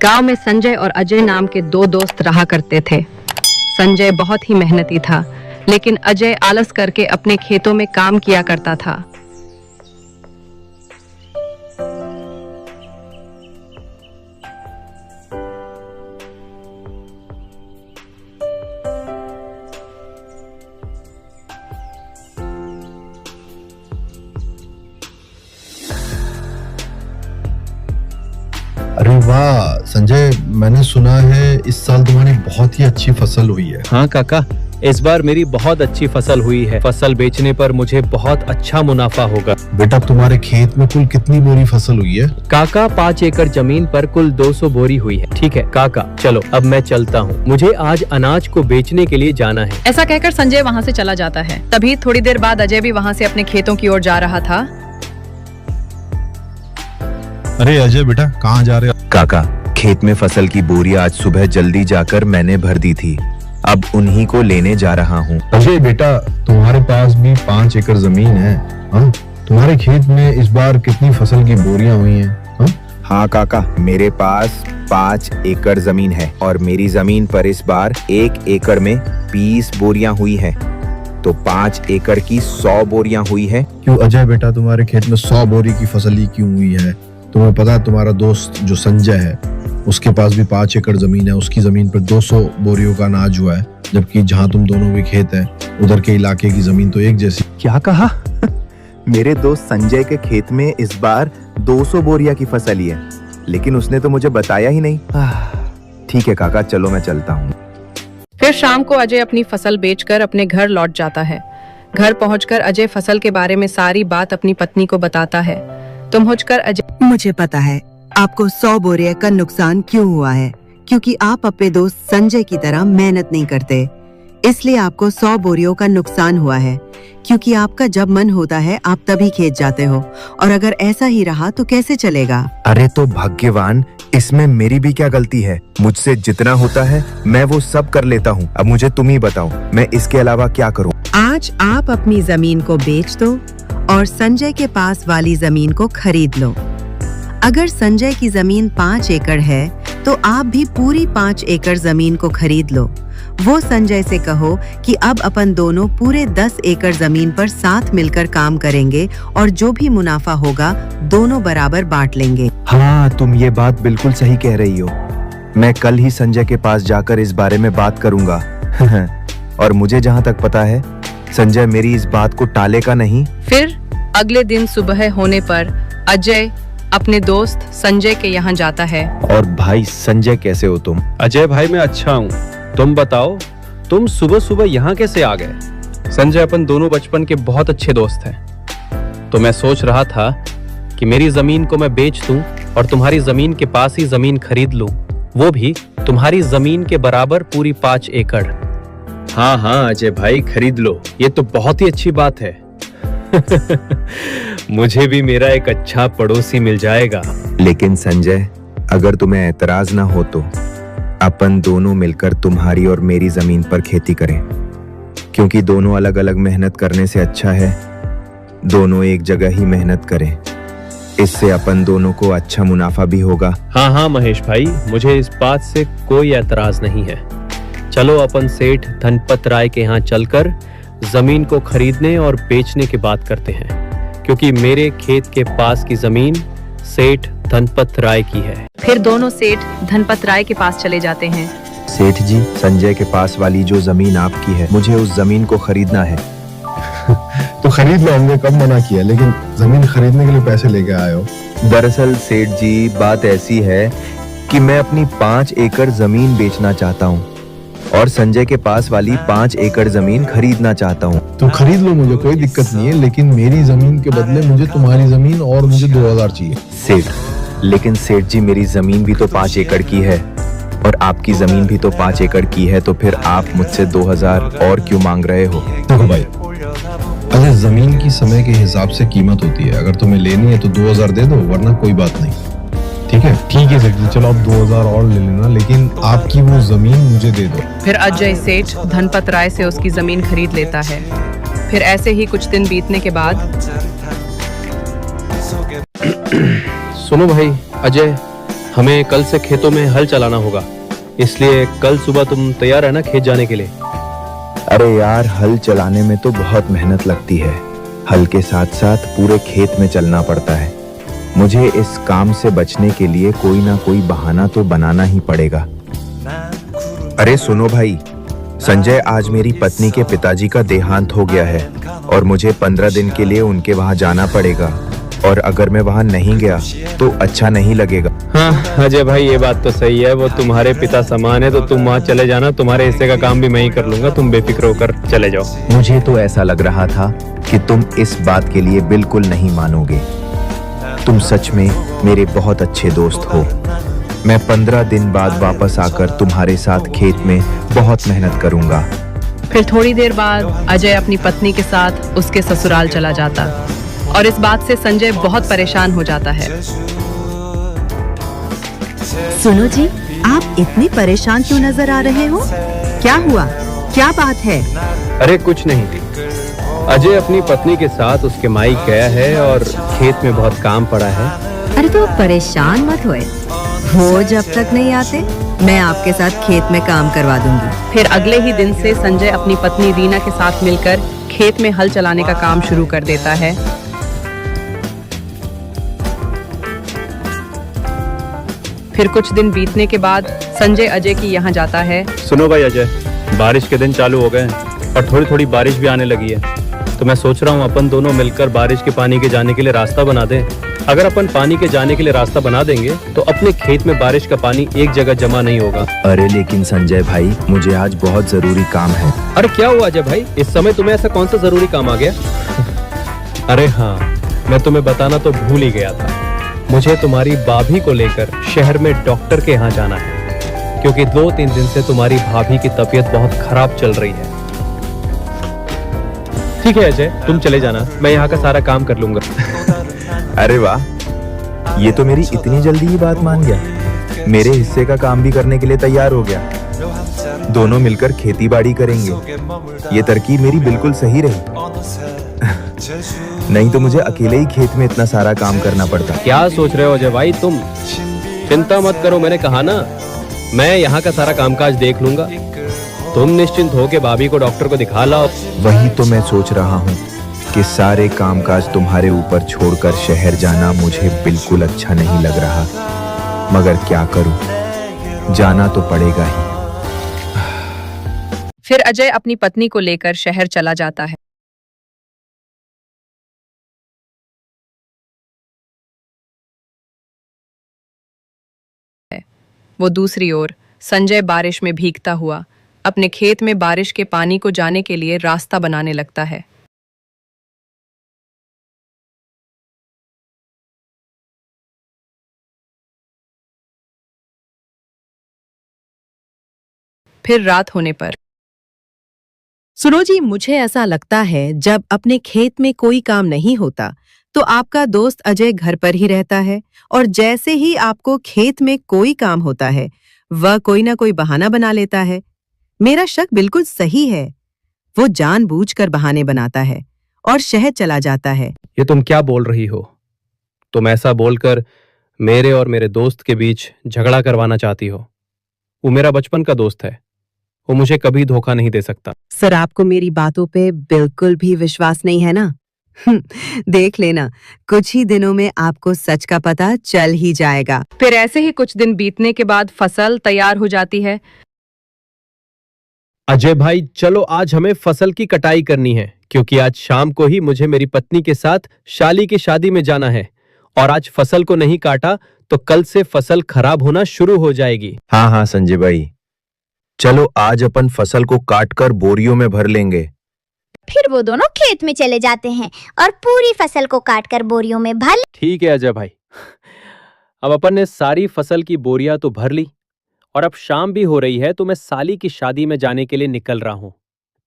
गांव में संजय और अजय नाम के दो दोस्त रहा करते थे। संजय बहुत ही मेहनती था, लेकिन अजय आलस करके अपने खेतों में काम किया करता था। अरे वाह संजय, मैंने सुना है इस साल तुम्हारी बहुत ही अच्छी फसल हुई है। हाँ काका, इस बार मेरी बहुत अच्छी फसल हुई है। फसल बेचने पर मुझे बहुत अच्छा मुनाफा होगा। बेटा तुम्हारे खेत में कुल कितनी बोरी फसल हुई है? काका 5 एकड़ जमीन पर कुल 200 बोरी हुई है। ठीक है काका, चलो अब मैं चलता हूँ, मुझे आज अनाज को बेचने के लिए जाना है। ऐसा कहकर संजय वहाँ से चला जाता है। तभी थोड़ी देर बाद अजय भी वहाँ से अपने खेतों की ओर जा रहा था। अरे अजय बेटा, कहाँ जा रहे हो? काका, खेत में फसल की बोरी आज सुबह जल्दी जाकर मैंने भर दी थी, अब उन्हीं को लेने जा रहा हूँ। अजय बेटा, तुम्हारे पास भी 5 एकड़ जमीन है। हाँ, तुम्हारे खेत में इस बार कितनी फसल की बोरियां हुई हैं? हाँ काका, मेरे पास 5 एकड़ जमीन है और मेरी जमीन पर इस बार 1 एकड़ में 20 बोरियां हुई है, तो 5 एकड़ की 100 बोरियां हुई है। क्यों अजय बेटा, तुम्हारे खेत में 100 बोरी की फसल ही क्यों हुई है? तुम्हें पता है तुम्हारा दोस्त जो संजय है, उसके पास भी 5 एकड़ जमीन है, उसकी जमीन पर 200 बोरियों का अनाज हुआ है, जबकि जहाँ तुम दोनों के खेत है उधर के इलाके की जमीन तो एक जैसी। क्या कहा? मेरे दोस्त संजय के खेत में इस बार 200 बोरिया की फसल ही है, लेकिन उसने तो मुझे बताया ही नहीं। ठीक है काका, चलो मैं चलता हूँ। फिर शाम को अजय अपनी फसल बेचकर अपने घर लौट जाता है। घर पहुंचकर अजय फसल के बारे में सारी बात अपनी पत्नी को बताता है। तुम होकर अजय, मुझे पता है आपको 100 बोरिया का नुकसान क्यों हुआ है, क्योंकि आप अपने दोस्त संजय की तरह मेहनत नहीं करते, इसलिए आपको 100 बोरियों का नुकसान हुआ है। क्योंकि आपका जब मन होता है आप तभी खेत जाते हो, और अगर ऐसा ही रहा तो कैसे चलेगा? अरे तो भाग्यवान, इसमें मेरी भी क्या गलती है? मुझसे जितना होता है मैं वो सब कर लेता हूँ। अब मुझे तुम ही बताओ, मैं इसके अलावा क्या करूँ? आज आप अपनी जमीन को बेच दो और संजय के पास वाली जमीन को खरीद लो। अगर संजय की जमीन 5 एकड़ है तो आप भी पूरी 5 एकड़ जमीन को खरीद लो। वो संजय से कहो कि अब अपन दोनों पूरे 10 एकड़ जमीन पर साथ मिलकर काम करेंगे और जो भी मुनाफा होगा दोनों बराबर बांट लेंगे। हाँ, तुम ये बात बिल्कुल सही कह रही हो। मैं कल ही संजय के पास जाकर इस बारे में बात करूंगा। और मुझे जहाँ तक पता है संजय मेरी इस बात को टालेगा नहीं। फिर अगले दिन सुबह होने पर अजय अपने दोस्त संजय के यहाँ जाता है। और भाई संजय, कैसे हो तुम? अजय भाई, मैं अच्छा हूँ, तुम बताओ, तुम सुबह सुबह यहाँ कैसे आ गए? संजय, अपन दोनों बचपन के बहुत अच्छे दोस्त हैं, तो मैं सोच रहा था कि मेरी जमीन को मैं बेच दूं और तुम्हारी जमीन के पास ही जमीन खरीद लूं, वो भी तुम्हारी जमीन के बराबर पूरी 5 एकड़। हाँ हाँ अजय भाई, खरीद लो, ये तो बहुत ही अच्छी बात है। मुझे भी मेरा एक अच्छा पड़ोसी मिल जाएगा। लेकिन संजय, अगर तुम्हें ऐतराज ना हो तो अपन दोनों मिलकर तुम्हारी और मेरी जमीन पर खेती करें, क्योंकि दोनों अलग अलग मेहनत करने से अच्छा है दोनों एक जगह ही मेहनत करें। इससे अपन दोनों को अच्छा मुनाफा भी होगा। हाँ हाँ महेश भाई, मुझे इस बात से कोई ऐतराज नहीं है। चलो अपन सेठ धनपत राय के यहाँ चलकर जमीन को खरीदने और बेचने की बात करते हैं, क्योंकि मेरे खेत के पास की जमीन सेठ धनपत राय की है। फिर दोनों सेठ धनपत राय के पास चले जाते हैं। सेठ जी, संजय के पास वाली जो जमीन आपकी है, मुझे उस जमीन को खरीदना है। तो खरीद लो, हमने कब मना किया, लेकिन जमीन खरीदने के लिए पैसे लेके आए हो। दरअसल सेठ जी, बात ऐसी है कि मैं अपनी 5 एकड़ जमीन बेचना चाहता हूँ और संजय के पास वाली 5 एकड़ जमीन खरीदना चाहता हूँ। तो खरीद लो, मुझे कोई दिक्कत नहीं है, लेकिन मेरी जमीन के बदले मुझे तुम्हारी जमीन और मुझे 2000 चाहिए। सेठ, लेकिन सेठ जी, मेरी जमीन भी तो 5 एकड़ की है और आपकी जमीन भी तो 5 एकड़ की है, तो फिर आप मुझसे 2000 और क्यों मांग रहे हो? देखो भाई, अगर जमीन की समय के हिसाब से कीमत होती है, अगर तुम्हें लेनी है तो 2000 दे दो, वरना कोई बात नहीं। ठीक है सेठ जी, चलो आप 2000 और ले लेना, लेकिन आपकी वो जमीन मुझे दे दो। फिर अजय सेठ धनपत राय से उसकी जमीन खरीद लेता है। फिर ऐसे ही कुछ दिन बीतने के बाद सुनो भाई अजय, हमें कल से खेतों में हल चलाना होगा, इसलिए कल सुबह तुम तैयार है ना खेत जाने के लिए? अरे यार, हल चलाने में तो बहुत मेहनत लगती है। हल के साथ साथ पूरे खेत में चलना पड़ता है। मुझे इस काम से बचने के लिए कोई ना कोई बहाना तो बनाना ही पड़ेगा। अरे सुनो भाई, संजय, आज मेरी पत्नी के पिताजी का देहांत हो गया है और मुझे 15 दिन के लिए उनके वहां जाना पड़ेगा, और अगर मैं वहां नहीं गया तो अच्छा नहीं लगेगा। हाँ अजय भाई, ये बात तो सही है। वो तुम्हारे पिता समान है, तो तुम वहाँ चले जाना। तुम्हारे हिस्से का काम भी मैं ही कर लूंगा, तुम बेफिक्र होकर चले जाओ। मुझे तो ऐसा लग रहा था कि तुम इस बात के लिए बिल्कुल नहीं मानोगे। तुम सच में मेरे बहुत अच्छे दोस्त हो। मैं 15 दिन बाद वापस आकर तुम्हारे साथ खेत में बहुत मेहनत करूंगा। फिर थोड़ी देर बाद अजय अपनी पत्नी के साथ उसके ससुराल चला जाता और इस बात से संजय बहुत परेशान हो जाता है। सुनो जी, आप इतने परेशान क्यों नजर आ रहे हो? क्या हुआ? क्या बात है? अरे कुछ नहीं, अजय अपनी पत्नी के साथ उसके माई गया है और खेत में बहुत काम पड़ा है। अरे तो परेशान मत होए, वो जब तक नहीं आते मैं आपके साथ खेत में काम करवा दूंगी। फिर अगले ही दिन से संजय अपनी पत्नी रीना के साथ मिलकर खेत में हल चलाने का काम शुरू कर देता है। फिर कुछ दिन बीतने के बाद संजय अजय की यहाँ जाता है। सुनो भाई अजय, बारिश के दिन चालू हो गए हैं और थोड़ी थोड़ी बारिश भी आने लगी है, तो मैं सोच रहा हूँ अपन दोनों मिलकर बारिश के पानी के जाने के लिए रास्ता बना दें। अगर अपन पानी के जाने के लिए रास्ता बना देंगे तो अपने खेत में बारिश का पानी एक जगह जमा नहीं होगा। अरे लेकिन संजय भाई, मुझे आज बहुत जरूरी काम है। अरे क्या हुआ अजय भाई, इस समय तुम्हें ऐसा कौन सा जरूरी काम आ गया? अरे हाँ, मैं तुम्हें बताना तो भूल ही गया था। मुझे तुम्हारी भाभी को लेकर शहर में डॉक्टर के यहाँ जाना है, क्योंकि 2-3 दिन से तुम्हारी भाभी की तबीयत बहुत खराब चल रही है। ठीक है अजय, तुम चले जाना, मैं यहाँ का सारा काम कर लूंगा। अरे वाह, ये तो मेरी इतनी जल्दी ही बात मान गया। मेरे हिस्से का काम भी करने के लिए तैयार हो गया। दोनों मिलकर खेती बाड़ी करेंगे। ये तरकीब मेरी बिल्कुल सही रही। नहीं तो मुझे अकेले ही खेत में इतना सारा काम करना पड़ता। क्या सोच रहे हो अजय भाई तुम? चिंता मत करो, मैंने कहा ना, मैं यहाँ का सारा कामकाज देख लूंगा। तुम निश्चिंत हो के भाभी को डॉक्टर को दिखा लाओ। वही तो मैं सोच रहा हूँ कि सारे कामकाज तुम्हारे ऊपर छोड़कर शहर जाना मुझे बिल्कुल अच्छा नहीं लग रहा, मगर क्या करूं, जाना तो पड़ेगा ही। फिर अजय अपनी पत्नी को लेकर शहर चला जाता है। वो दूसरी ओर संजय बारिश में भीगता हुआ अपने खेत में बारिश के पानी को जाने के लिए रास्ता बनाने लगता है। फिर रात होने पर सुनो जी, मुझे ऐसा लगता है जब अपने खेत में कोई काम नहीं होता तो आपका दोस्त अजय घर पर ही रहता है, और जैसे ही आपको खेत में कोई काम होता है वह कोई ना कोई बहाना बना लेता है। मेरा शक बिल्कुल सही है, वो जानबूझकर बहाने बनाता है और शहर चला जाता है। ये तुम क्या बोल रही हो? तुम ऐसा बोलकर मेरे और मेरे दोस्त के बीच झगड़ा करवाना चाहती हो? वो मेरा बचपन का दोस्त है, वो मुझे कभी धोखा नहीं दे सकता। सर, आपको मेरी बातों पे बिल्कुल भी विश्वास नहीं है ना? देख लेना, कुछ ही दिनों में आपको सच का पता चल ही जाएगा। फिर ऐसे ही कुछ दिन बीतने के बाद फसल तैयार हो जाती है। अजय भाई, चलो आज हमें फसल की कटाई करनी है, क्योंकि आज शाम को ही मुझे मेरी पत्नी के साथ शाली की शादी में जाना है, और आज फसल को नहीं काटा तो कल से फसल खराब होना शुरू हो जाएगी। हाँ हाँ संजय भाई, चलो आज अपन फसल को काटकर बोरियों में भर लेंगे। फिर वो दोनों खेत में चले जाते हैं और पूरी फसल को काटकर बोरियों में भर। ठीक है अजय भाई, अब अपन ने सारी फसल की बोरियां तो भर ली, और अब शाम भी हो रही है, तो मैं साली की शादी में जाने के लिए निकल रहा हूं।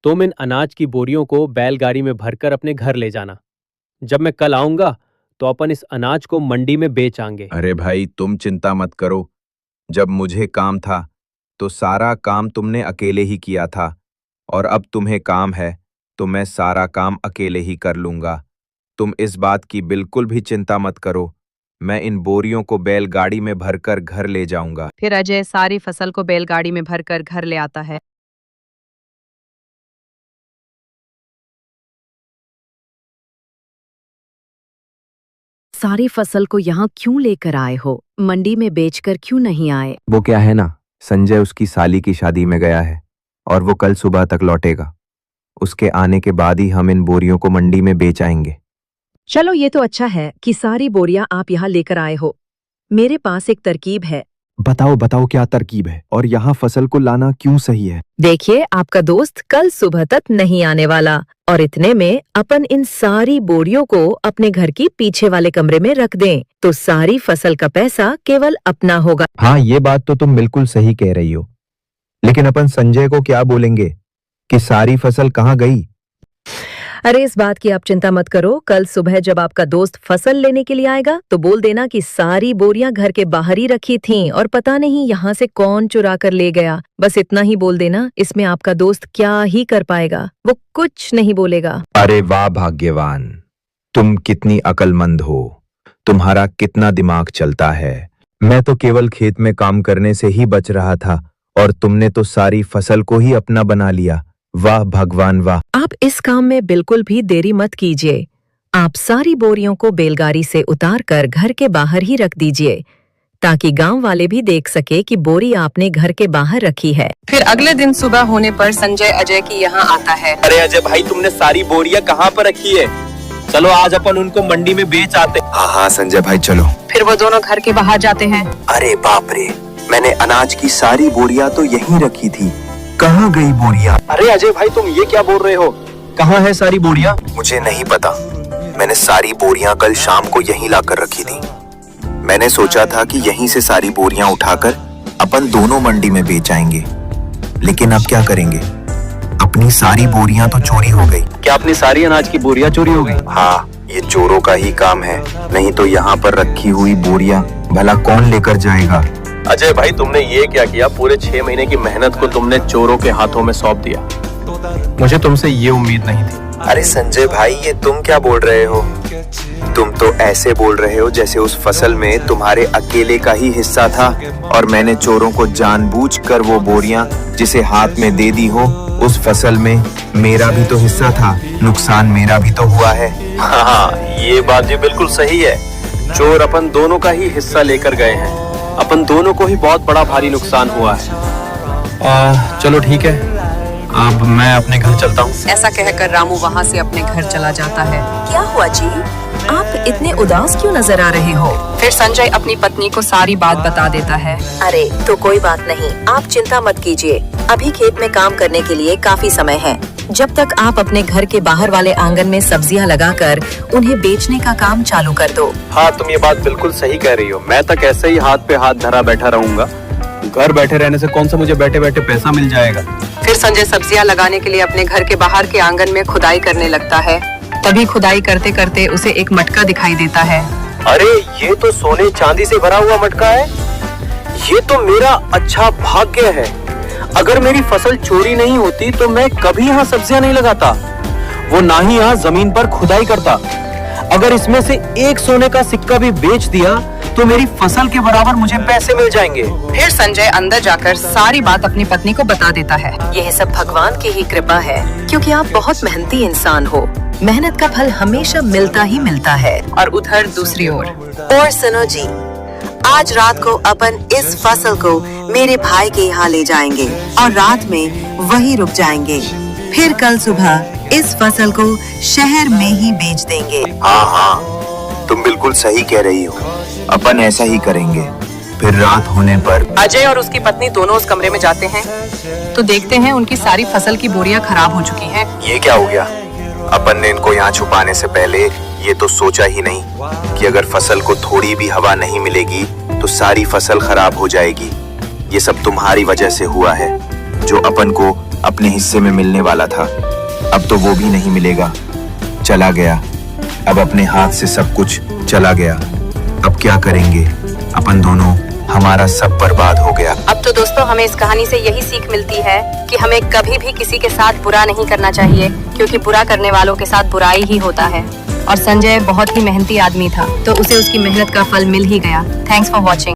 तुम इन अनाज की बोरियों को बैलगाड़ी में भरकर अपने घर ले जाना। जब मैं कल आऊंगा तो अपन इस अनाज को मंडी में बेच आएंगे। अरे भाई, तुम चिंता मत करो। जब मुझे काम था तो सारा काम तुमने अकेले ही किया था, और अब तुम्हें काम है तो मैं सारा काम अकेले ही कर लूंगा। तुम इस बात की बिल्कुल भी चिंता मत करो, मैं इन बोरियों को बैलगाड़ी में भरकर घर ले जाऊंगा। फिर अजय सारी फसल को बैलगाड़ी में भरकर घर ले आता है। सारी फसल को यहाँ क्यों लेकर आए हो? मंडी में बेचकर क्यों नहीं आए? वो क्या है ना, संजय उसकी साली की शादी में गया है और वो कल सुबह तक लौटेगा। उसके आने के बाद ही हम इन बोरियों को मंडी में बेच आएंगे। चलो ये तो अच्छा है कि सारी बोरियां आप यहाँ लेकर आए हो। मेरे पास एक तरकीब है। बताओ बताओ क्या तरकीब है और यहाँ फसल को लाना क्यों सही है? देखिए, आपका दोस्त कल सुबह तक नहीं आने वाला और इतने में अपन इन सारी बोरियों को अपने घर की पीछे वाले कमरे में रख दें तो सारी फसल का पैसा केवल अपना होगा। हाँ, ये बात तो तुम बिल्कुल सही कह रही हो, लेकिन अपन संजय को क्या बोलेंगे कि सारी फसल कहाँ गई? अरे इस बात की आप चिंता मत करो। कल सुबह जब आपका दोस्त फसल लेने के लिए आएगा तो बोल देना कि सारी बोरियां घर के बाहर ही रखी थीं और पता नहीं यहाँ से कौन चुरा कर ले गया। बस इतना ही बोल देना। इसमें आपका दोस्त क्या ही कर पाएगा, वो कुछ नहीं बोलेगा। अरे वाह भाग्यवान, तुम कितनी अक्लमंद हो, तुम्हारा कितना दिमाग चलता है। मैं तो केवल खेत में काम करने से ही बच रहा था और तुमने तो सारी फसल को ही अपना बना लिया। वाह भगवान वाह। आप इस काम में बिल्कुल भी देरी मत कीजिए। आप सारी बोरियों को बैलगाड़ी से उतारकर घर के बाहर ही रख दीजिए ताकि गांव वाले भी देख सके कि बोरी आपने घर के बाहर रखी है। फिर अगले दिन सुबह होने पर संजय अजय की यहाँ आता है। अरे अजय भाई, तुमने सारी बोरियां कहाँ पर रखी है? चलो आज अपन उनको मंडी में बेच आते। हाँ हाँ संजय भाई चलो। फिर वो दोनों घर के बाहर जाते हैं। अरे बाप रे, मैंने अनाज की सारी बोरियां तो यहीं रखी थी, कहाँ गई बोरियां? अरे अजय भाई, तुम ये क्या बोल रहे हो? कहाँ है सारी बोरियां? मुझे नहीं पता, मैंने सारी बोरियां कल शाम को यहीं लाकर रखी थी। मैंने सोचा था कि यहीं से सारी बोरियां उठाकर अपन दोनों मंडी में बेच आएंगे, लेकिन अब क्या करेंगे? अपनी सारी बोरियां तो चोरी हो गई। क्या अपनी सारी अनाज की बोरियां चोरी हो गई? हाँ, ये चोरों का ही काम है, नहीं तो यहाँ पर रखी हुई बोरियां भला कौन लेकर जाएगा? अजय भाई, तुमने ये क्या किया? पूरे 6 महीने की मेहनत को तुमने चोरों के हाथों में सौंप दिया। मुझे तुमसे ये उम्मीद नहीं थी। अरे संजय भाई, ये तुम क्या बोल रहे हो? तुम तो ऐसे बोल रहे हो जैसे उस फसल में तुम्हारे अकेले का ही हिस्सा था और मैंने चोरों को जानबूझकर वो बोरियां जिसे हाथ में दे दी हो। उस फसल में मेरा भी तो हिस्सा था, नुकसान मेरा भी तो हुआ है। हाँ, ये बात भी बिल्कुल सही है। चोर अपन दोनों का ही हिस्सा लेकर गए हैं। अपन दोनों को ही बहुत बड़ा भारी नुकसान हुआ है। चलो ठीक है, अब मैं अपने घर चलता हूँ। ऐसा कहकर रामू वहाँ से अपने घर चला जाता है। क्या हुआ जी? आप इतने उदास क्यों नजर आ रहे हो? फिर संजय अपनी पत्नी को सारी बात बता देता है। अरे तो कोई बात नहीं, आप चिंता मत कीजिए। अभी खेत में काम करने के लिए काफी समय है। जब तक आप अपने घर के बाहर वाले आंगन में सब्जियां लगाकर उन्हें बेचने का काम चालू कर दो। हाँ, तुम ये बात बिल्कुल सही कह रही हो। मैं तक ऐसे ही हाथ पे हाथ धरा बैठा रहूंगा। घर बैठे रहने से कौन सा मुझे बैठे बैठे पैसा मिल जाएगा। फिर संजय सब्जियां लगाने के लिए अपने घर के बाहर के आंगन में खुदाई करने लगता है। तभी खुदाई करते करते उसे एक मटका दिखाई देता है। अरे ये तो सोने चांदी से भरा हुआ मटका है। ये तो मेरा अच्छा भाग्य है। अगर मेरी फसल चोरी नहीं होती तो मैं कभी यहाँ सब्जियां नहीं लगाता, वो ना ही यहाँ जमीन पर खुदाई करता। अगर इसमें से एक सोने का सिक्का भी बेच दिया तो मेरी फसल के बराबर मुझे पैसे मिल जाएंगे। फिर संजय अंदर जाकर सारी बात अपनी पत्नी को बता देता है। यह सब भगवान की ही कृपा है, क्योंकि आप बहुत मेहनती इंसान हो। मेहनत का फल हमेशा मिलता ही मिलता है। और उधर दूसरी ओर। और सुनो जी, आज रात को अपन इस फसल को मेरे भाई के यहाँ ले जाएंगे और रात में वहीं रुक जाएंगे। फिर कल सुबह इस फसल को शहर में ही बेच देंगे। हाँ हाँ, तुम बिल्कुल सही कह रही हो, अपन ऐसा ही करेंगे। फिर रात होने पर अजय और उसकी पत्नी दोनों उस कमरे में जाते हैं तो देखते हैं उनकी सारी फसल की बोरियां खराब हो चुकी हैं। ये क्या हो गया? अपन ने इनको यहाँ छुपाने से पहले ये तो सोचा ही नहीं कि अगर फसल को थोड़ी भी हवा नहीं मिलेगी तो सारी फसल खराब हो जाएगी। ये सब तुम्हारी वजह से हुआ है। जो अपन को अपने हिस्से में मिलने वाला था, अब तो वो भी नहीं मिलेगा, चला गया। अब अपने हाथ से सब कुछ चला गया। अब क्या करेंगे अपन दोनों? हमारा सब बर्बाद हो गया। अब तो दोस्तों, हमें इस कहानी से यही सीख मिलती है कि हमें कभी भी किसी के साथ बुरा नहीं करना चाहिए, क्योंकि बुरा करने वालों के साथ बुराई ही होता है। और संजय बहुत ही मेहनती आदमी था, तो उसे उसकी मेहनत का फल मिल ही गया। Thanks for watching.